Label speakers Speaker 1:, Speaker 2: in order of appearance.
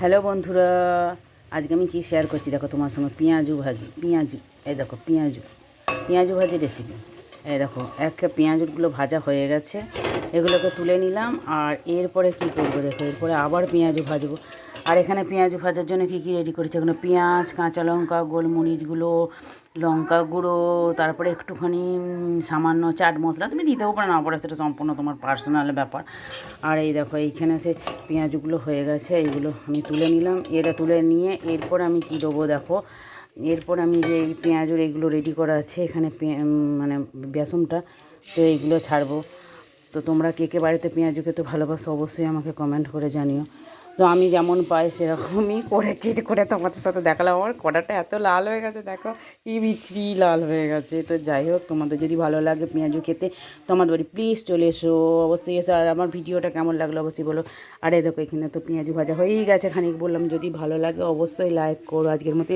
Speaker 1: Hello বন্ধুরা, আজকে আমি কি শেয়ার করছি দেখো তোমার সঙ্গে পেঁয়াজু ভাজি। এই দেখো পেঁয়াজু ভাজি রেসিপি। এই দেখো পেঁয়াজগুলো ভাজা হয়ে গেছে, এগুলোকে তুলে নিলাম। আর এরপরে কি করবো দেখো, এরপরে আবার পেঁয়াজু ভাজবো। আর এখানে পেঁয়াজু ভাজার জন্য কী কী রেডি করেছি, এখানে পেঁয়াজ, কাঁচা লঙ্কা, গোলমরিচগুলো, লঙ্কা গুঁড়ো, তারপরে একটুখানি সামান্য চাট মশলা, তুমি দিতেও পারো না পারো, সেটা সম্পূর্ণ তোমার পার্সোনাল ব্যাপার। আর এই দেখো এইখানে সে পেঁয়াজগুলো হয়ে গেছে, এইগুলো আমি তুলে নিলাম। এটা তুলে নিয়ে এরপর আমি কী দেবো দেখো, এরপর আমি যে এই পেঁয়াজের এইগুলো রেডি করা আছে এখানে মানে বেসনটা, তো এইগুলো ছাড়বো। তো তোমরা কে কে বাড়িতে পেঁয়াজু খেতে ভালোবাসো অবশ্যই আমাকে কমেন্ট করে জানিও। তো আমি যেমন পাই সেরকমই করেছি, করে তোমাদের সাথে দেখালাম। আমার কড়াটা এত লাল হয়ে গেছে, দেখো কি বিচ্ছিরি লাল হয়ে গেছে। তো যাই হোক, তোমাদের যদি ভালো লাগে পেঁয়াজু খেতে তো আমাদের বাড়ি প্লিজ চলে এসো, অবশ্যই এসো। আর আমার ভিডিওটা কেমন লাগলো অবশ্যই বলো। আর এই দেখো এখানে তো পেঁয়াজু ভাজা হয়েই গেছে খানিক, বললাম যদি ভালো লাগে অবশ্যই লাইক করো। আজকের মতো